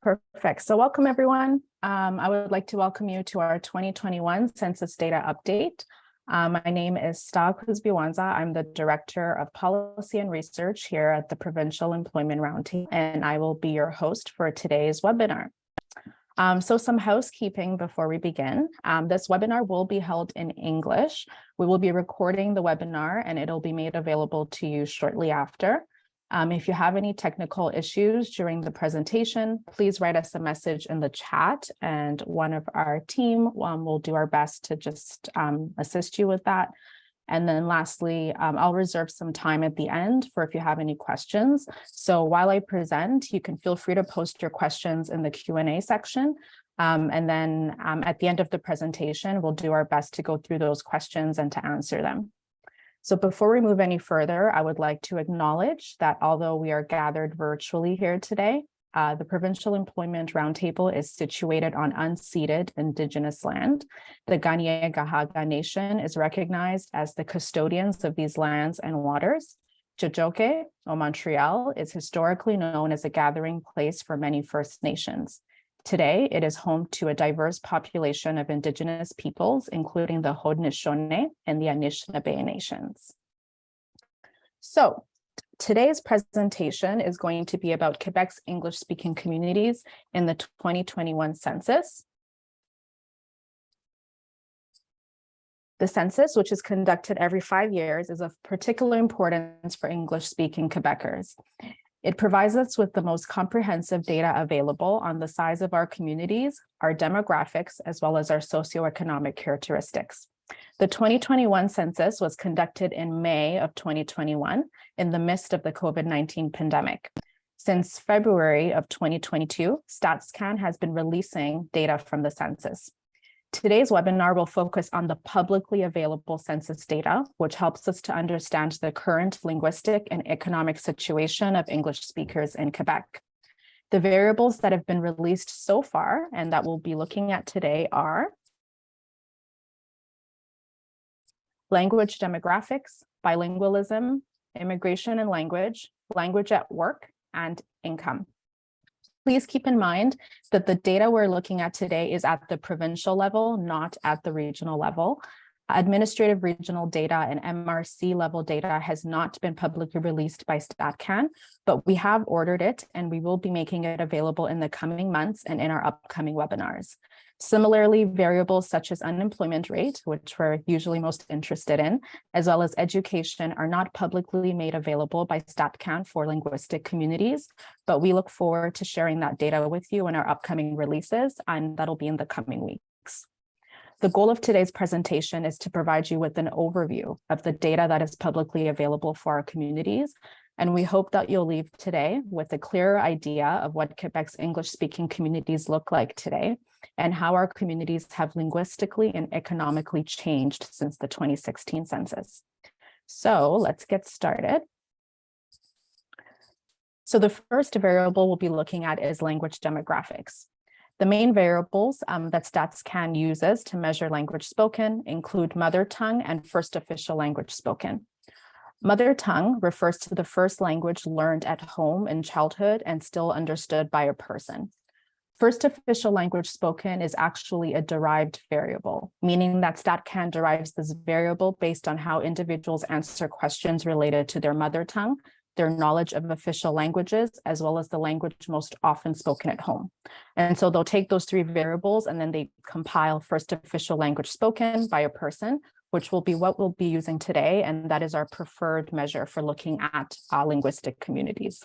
Perfect. So welcome, everyone. I would like to welcome you to our 2021 Census Data Update. My name is Sta Kuzbiwanza. I'm the Director of Policy and Research here at the Provincial Employment Roundtable, and I will be your host for today's webinar. So some housekeeping before we begin. This webinar will be held in English. We will be recording the webinar and it'll be made available to you shortly after. If you have any technical issues during the presentation, please write us a message in the chat and one of our team will do our best to just assist you with that. And then lastly, I'll reserve some time at the end for if you have any questions. So while I present, you can feel free to post your questions in the Q&A section. And then at the end of the presentation, we'll do our best to go through those questions and to answer them. So before we move any further, I would like to acknowledge that although we are gathered virtually here today, the Provincial Employment Roundtable is situated on unceded Indigenous land. The Kanien'kehá:ka Nation is recognized as the custodians of these lands and waters. Tiohtià:ke, or Montreal, is historically known as a gathering place for many First Nations. Today, it is home to a diverse population of Indigenous peoples, including the Haudenosaunee and the Anishinaabe nations. So, today's presentation is going to be about Quebec's English-speaking communities in the 2021 census. The census, which is conducted every 5 years, is of particular importance for English-speaking Quebecers. It provides us with the most comprehensive data available on the size of our communities, our demographics, as well as our socioeconomic characteristics. The 2021 census was conducted in May of 2021 in the midst of the COVID-19 pandemic. Since February of 2022, StatsCan has been releasing data from the census. Today's webinar will focus on the publicly available census data, which helps us to understand the current linguistic and economic situation of English speakers in Quebec. The variables that have been released so far and that we'll be looking at today are language demographics, bilingualism, immigration and language, language at work, and income. Please keep in mind that the data we're looking at today is at the provincial level, not at the regional level. Administrative regional data and MRC level data has not been publicly released by StatCan, but we have ordered it and we will be making it available in the coming months and in our upcoming webinars. Similarly, variables such as unemployment rate, which we're usually most interested in, as well as education are not publicly made available by StatCan for linguistic communities, but we look forward to sharing that data with you in our upcoming releases, and that'll be in the coming weeks. The goal of today's presentation is to provide you with an overview of the data that is publicly available for our communities, and we hope that you'll leave today with a clearer idea of what Quebec's English-speaking communities look like today, and how our communities have linguistically and economically changed since the 2016 census. So let's get started. So the first variable we'll be looking at is language demographics. The main variables that StatsCan uses to measure language spoken include mother tongue and first official language spoken. Mother tongue refers to the first language learned at home in childhood and still understood by a person. First official language spoken is actually a derived variable, meaning that StatCan derives this variable based on how individuals answer questions related to their mother tongue, their knowledge of official languages, as well as the language most often spoken at home. And so they'll take those three variables and then they compile first official language spoken by a person, which will be what we'll be using today, and that is our preferred measure for looking at linguistic communities.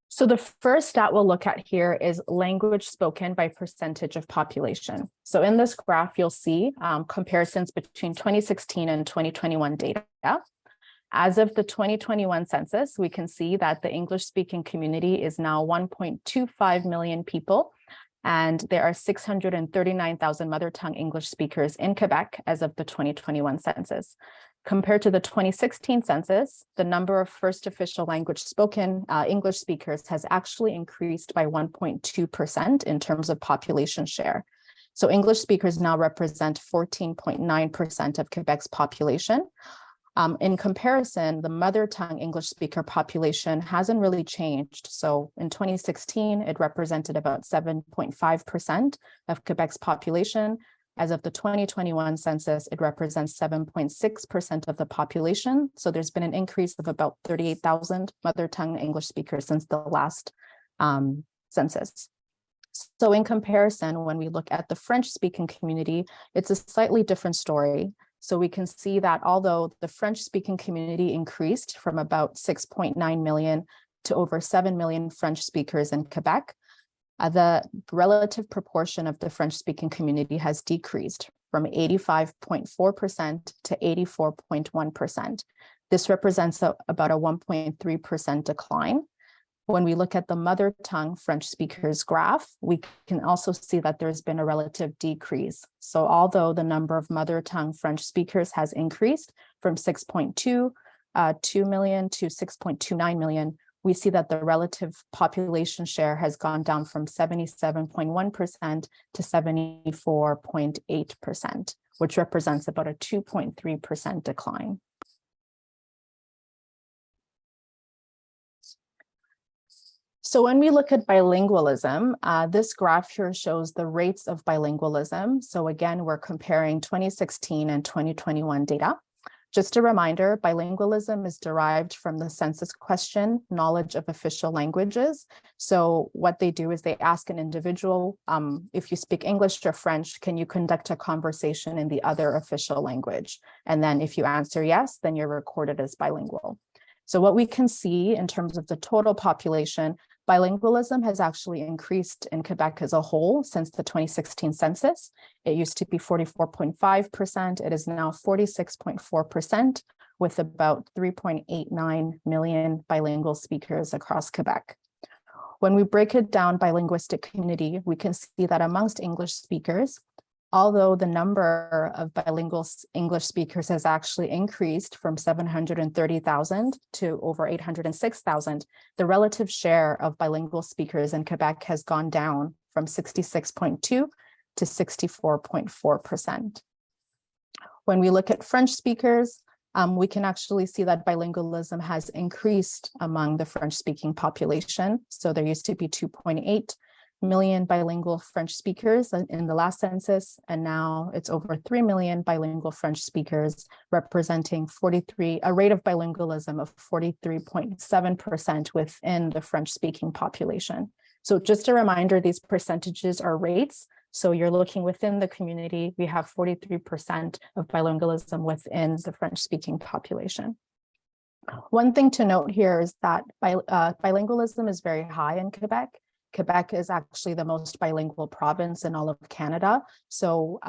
So the first stat we'll look at here is language spoken by percentage of population. So in this graph, you'll see comparisons between 2016 and 2021 data. As of the 2021 census, we can see that the English-speaking community is now 1.25 million people, and there are 639,000 mother tongue English speakers in Quebec as of the 2021 census. Compared to the 2016 census, the number of first official language spoken English speakers has actually increased by 1.2% in terms of population share. So English speakers now represent 14.9% of Quebec's population. In comparison, the mother tongue English speaker population hasn't really changed. So in 2016, it represented about 7.5% of Quebec's population. As of the 2021 census, it represents 7.6% of the population. So there's been an increase of about 38,000 mother tongue English speakers since the last census. So in comparison, when we look at the French-speaking community, it's a slightly different story. So we can see that although the French-speaking community increased from about 6.9 million to over 7 million French speakers in Quebec, the relative proportion of the French-speaking community has decreased from 85.4% to 84.1%. This represents about a 1.3% decline. When we look at the mother tongue French speakers graph, we can also see that there's been a relative decrease. So although the number of mother tongue French speakers has increased from 6.2 million to 6.29 million, we see that the relative population share has gone down from 77.1% to 74.8%, which represents about a 2.3% decline. So when we look at bilingualism, this graph here shows the rates of bilingualism. So again, we're comparing 2016 and 2021 data. Just a reminder, bilingualism is derived from the census question, knowledge of official languages. So what they do is they ask an individual, if you speak English or French, can you conduct a conversation in the other official language? And then if you answer yes, then you're recorded as bilingual. So what we can see in terms of the total population, bilingualism has actually increased in Quebec as a whole since the 2016 census. It used to be 44.5%. It is now 46.4%, with about 3.89 million bilingual speakers across Quebec. When we break it down by linguistic community, we can see that amongst English speakers, although the number of bilingual English speakers has actually increased from 730,000 to over 806,000, the relative share of bilingual speakers in Quebec has gone down from 66.2 to 64.4%. When we look at French speakers, we can actually see that bilingualism has increased among the French-speaking population. So there used to be 2.8 million bilingual French speakers in the last census, and now it's over 3 million bilingual French speakers, representing a rate of bilingualism of 43.7% within the French-speaking population. So just a reminder, these percentages are rates. So you're looking within the community, we have 43% of bilingualism within the French-speaking population. One thing to note here is that bilingualism is very high in Quebec. Quebec is actually the most bilingual province in all of Canada. So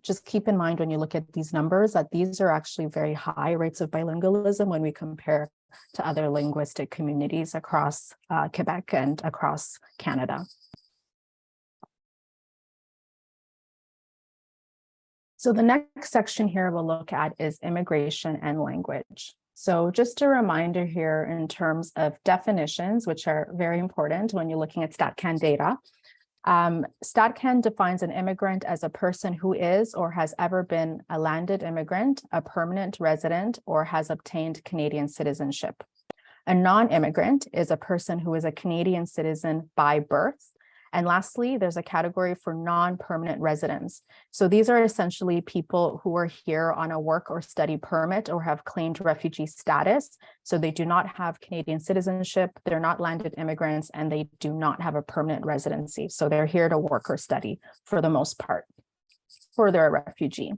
just keep in mind when you look at these numbers that these are actually very high rates of bilingualism when we compare to other linguistic communities across Quebec and across Canada. So the next section here we'll look at is immigration and language. So just a reminder here in terms of definitions, which are very important when you're looking at StatCan data. StatCan defines an immigrant as a person who is or has ever been a landed immigrant, a permanent resident, or has obtained Canadian citizenship. A non-immigrant is a person who is a Canadian citizen by birth. And lastly, there's a category for non-permanent residents. So these are essentially people who are here on a work or study permit or have claimed refugee status. So they do not have Canadian citizenship, they're not landed immigrants, and they do not have a permanent residency. So they're here to work or study for the most part, or they're a refugee.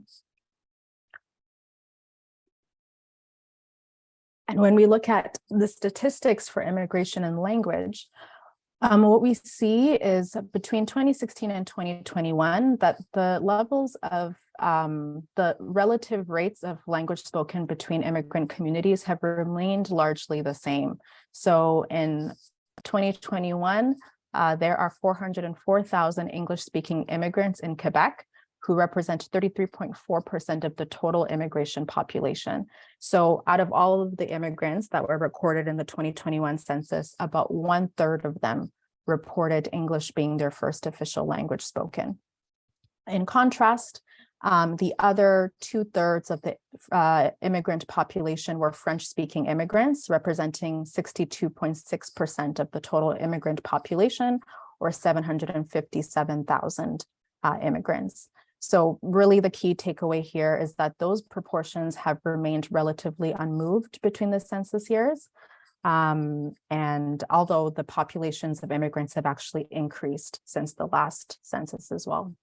And when we look at the statistics for immigration and language, what we see is between 2016 and 2021 that the levels of the relative rates of language spoken between immigrant communities have remained largely the same. So in 2021, there are 404,000 English-speaking immigrants in Quebec who represent 33.4% of the total immigration population. So out of all of the immigrants that were recorded in the 2021 census, about 1/3 of them reported English being their first official language spoken. In contrast, The other 2/3 of the immigrant population were French-speaking immigrants, representing 62.6% of the total immigrant population, or 757,000 immigrants. So really the key takeaway here is that those proportions have remained relatively unmoved between the census years. And although the populations of immigrants have actually increased since the last census as well.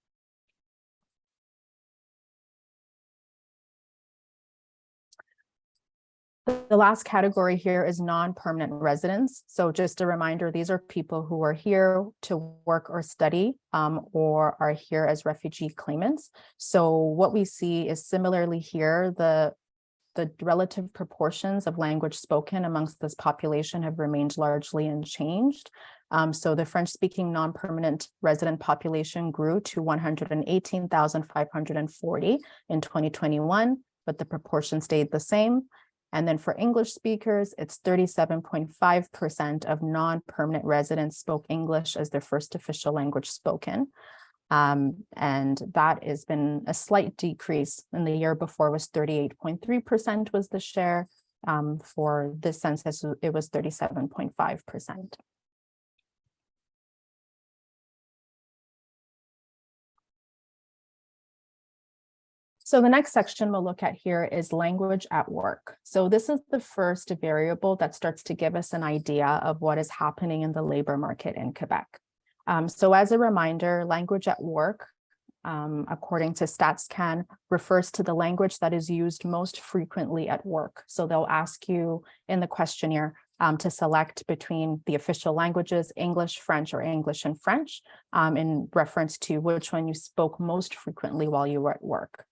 The last category here is non-permanent residents. So just a reminder, these are people who are here to work or study or are here as refugee claimants. So what we see is similarly here, the relative proportions of language spoken amongst this population have remained largely unchanged. So the French-speaking non-permanent resident population grew to 118,540 in 2021, but the proportion stayed the same. And then for English speakers, it's 37.5% of non-permanent residents spoke English as their first official language spoken. And that has been a slight decrease. In the year before was 38.3% was the share. For this census, it was 37.5%. So the next section we'll look at here is language at work. So this is the first variable that starts to give us an idea of what is happening in the labor market in Quebec. So as a reminder, language at work, according to StatsCan, refers to the language that is used most frequently at work. So they'll ask you in the questionnaire to select between the official languages, English, French, or English and French, in reference to which one you spoke most frequently while you were at work.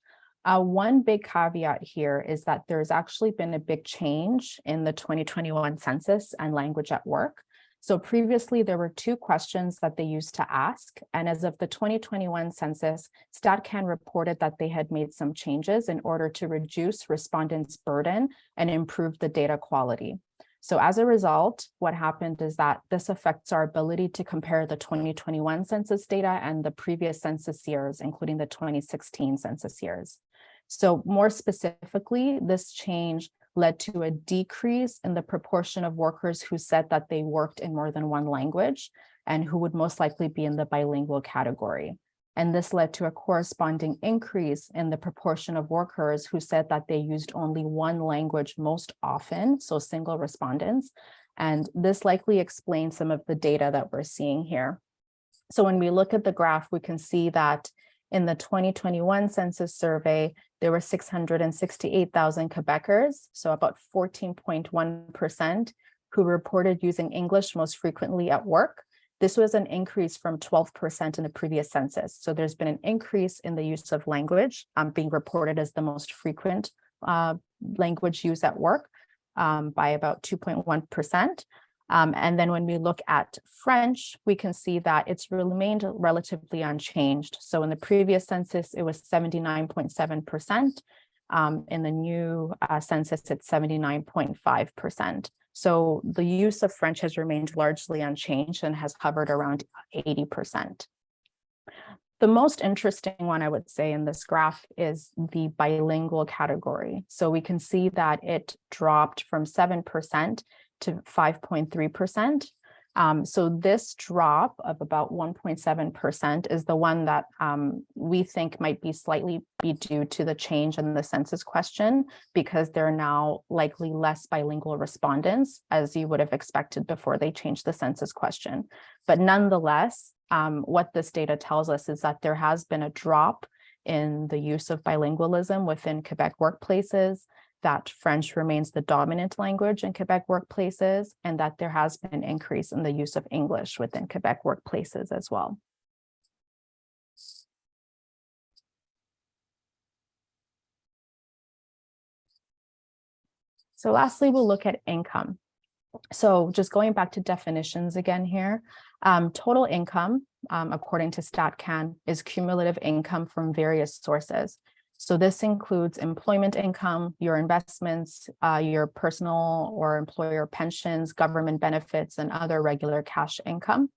One big caveat here is that there's actually been a big change in the 2021 census and language at work. So previously, there were 2 questions that they used to ask. And as of the 2021 census, StatCan reported that they had made some changes in order to reduce respondents' burden and improve the data quality. So as a result, what happened is that this affects our ability to compare the 2021 census data and the previous census years, including the 2016 census years. So more specifically, this change led to a decrease in the proportion of workers who said that they worked in more than one language and who would most likely be in the bilingual category. And this led to a corresponding increase in the proportion of workers who said that they used only one language most often, so single respondents. And this likely explains some of the data that we're seeing here. So when we look at the graph, we can see that in the 2021 census survey, there were 668,000 Quebecers, so about 14.1%, who reported using English most frequently at work. This was an increase from 12% in the previous census. So there's been an increase in the use of language being reported as the most frequent language used at work by about 2.1%. And then when we look at French, we can see that it's remained relatively unchanged. So in the previous census, it was 79.7%. In the new census, it's 79.5%. So the use of French has remained largely unchanged and has hovered around 80%. The most interesting one, I would say, in this graph is the bilingual category. So we can see that it dropped from 7% to 5.3%. So this drop of about 1.7% is the one that we think might be slightly due to the change in the census question, because there are now likely less bilingual respondents, as you would have expected before they changed the census question. But nonetheless, what this data tells us is that there has been a drop in the use of bilingualism within Quebec workplaces, that French remains the dominant language in Quebec workplaces, and that there has been an increase in the use of English within Quebec workplaces as well. So lastly, we'll look at income. So just going back to definitions again here, total income, according to StatCan, is cumulative income from various sources. So this includes employment income, your investments, your personal or employer pensions, government benefits, and other regular cash income.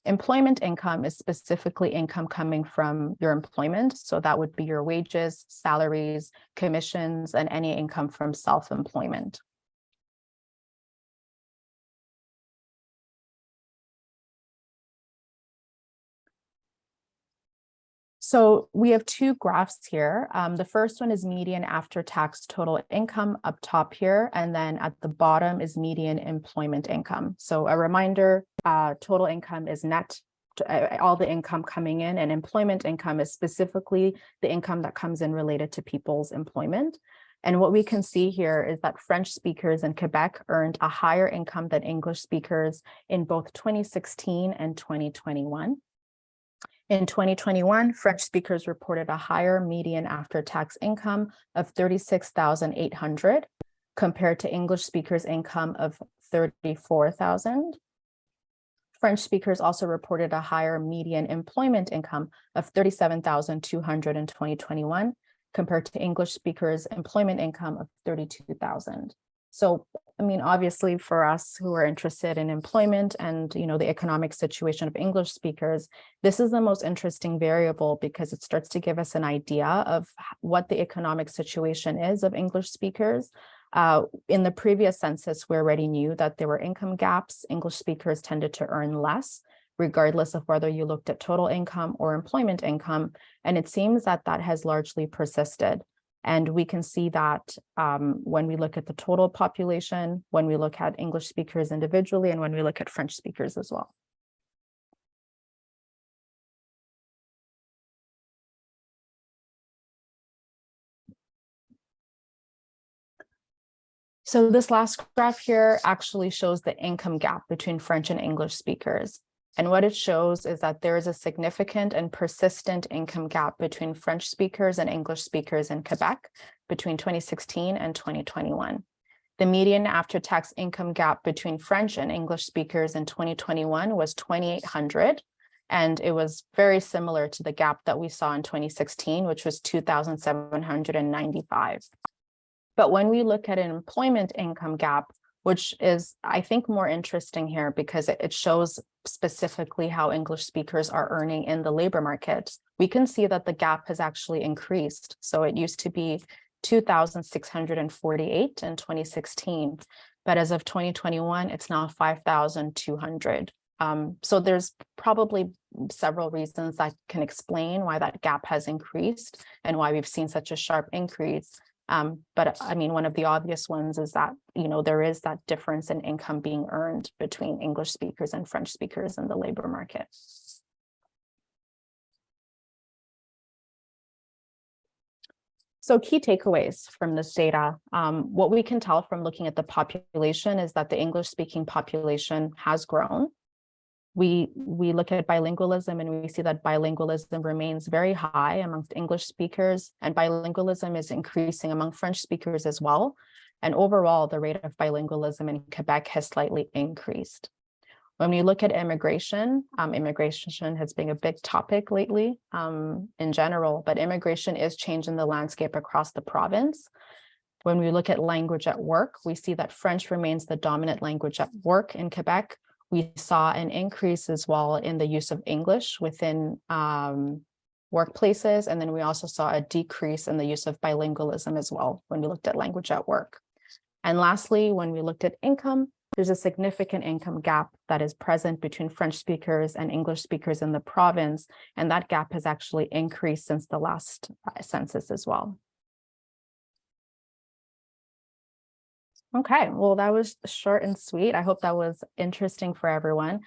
Employment income is specifically income coming from your employment. So that would be your wages, salaries, commissions, and any income from self-employment. So we have two graphs here. The first one is median after-tax total income up top here, and then at the bottom is median employment income. So a reminder, total income is net, all the income coming in, and employment income is specifically the income that comes in related to people's employment. And what we can see here is that French speakers in Quebec earned a higher income than English speakers in both 2016 and 2021. In 2021, French speakers reported a higher median after-tax income of 36,800 compared to English speakers' income of 34,000. French speakers also reported a higher median employment income of 37,200 in 2021 compared to English speakers' employment income of 32,000. So, I mean, obviously for us who are interested in employment and, you know, the economic situation of English speakers, this is the most interesting variable because it starts to give us an idea of what the economic situation is of English speakers. In the previous census, we already knew that there were income gaps. English speakers tended to earn less, regardless of whether you looked at total income or employment income. And it seems that that has largely persisted. And we can see that when we look at the total population, when we look at English speakers individually, and when we look at French speakers as well. So this last graph here actually shows the income gap between French and English speakers. And what it shows is that there is a significant and persistent income gap between French speakers and English speakers in Quebec between 2016 and 2021. The median after-tax income gap between French and English speakers in 2021 was 2,800, and it was very similar to the gap that we saw in 2016, which was 2,795. But when we look at an employment income gap, which is, I think, more interesting here because it shows specifically how English speakers are earning in the labor market, we can see that the gap has actually increased. So it used to be 2,648 in 2016, but as of 2021, it's now 5,200. So there's probably several reasons that can explain why that gap has increased and why we've seen such a sharp increase. But I mean, one of the obvious ones is that, you know, there is that difference in income being earned between English speakers and French speakers in the labor market. So key takeaways from this data, what we can tell from looking at the population is that the English-speaking population has grown. We look at bilingualism and we see that bilingualism remains very high amongst English speakers, and bilingualism is increasing among French speakers as well. And overall, the rate of bilingualism in Quebec has slightly increased. When we look at immigration, immigration has been a big topic lately in general, but immigration is changing the landscape across the province. When we look at language at work, we see that French remains the dominant language at work in Quebec. We saw an increase as well in the use of English within workplaces. And then we also saw a decrease in the use of bilingualism as well when we looked at language at work. And lastly, when we looked at income, there's a significant income gap that is present between French speakers and English speakers in the province. And that gap has actually increased since the last census as well. Okay, well, that was short and sweet. I hope that was interesting for everyone.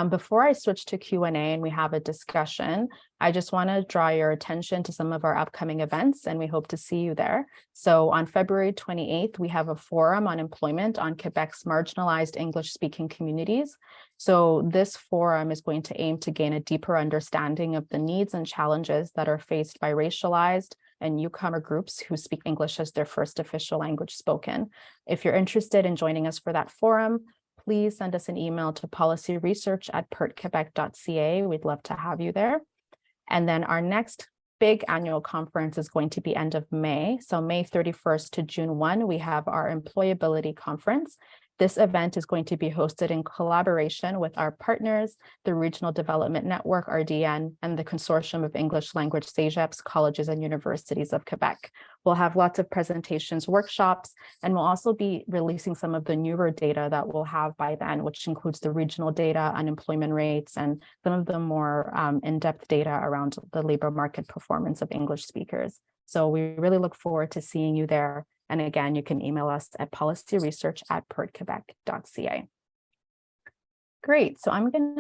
Before I switch to Q&A and we have a discussion, I just want to draw your attention to some of our upcoming events, and we hope to see you there. So on February 28th, we have a forum on employment on Quebec's marginalized English-speaking communities. So this forum is going to aim to gain a deeper understanding of the needs and challenges that are faced by racialized and newcomer groups who speak English as their first official language spoken. If you're interested in joining us for that forum, please send us an email to policyresearch@pertquebec.ca. We'd love to have you there. And then our next big annual conference is going to be end of May. So May 31st to June 1, we have our employability conference. This event is going to be hosted in collaboration with our partners, the Regional Development Network, RDN, and the Consortium of English Language CEGEPs, Colleges and Universities of Quebec. We'll have lots of presentations, workshops, and we'll also be releasing some of the newer data that we'll have by then, which includes the regional data, unemployment rates, and some of the more in-depth data around the labor market performance of English speakers. So we really look forward to seeing you there. And again, you can email us at policyresearch@pertquebec.ca. Great, so I'm going to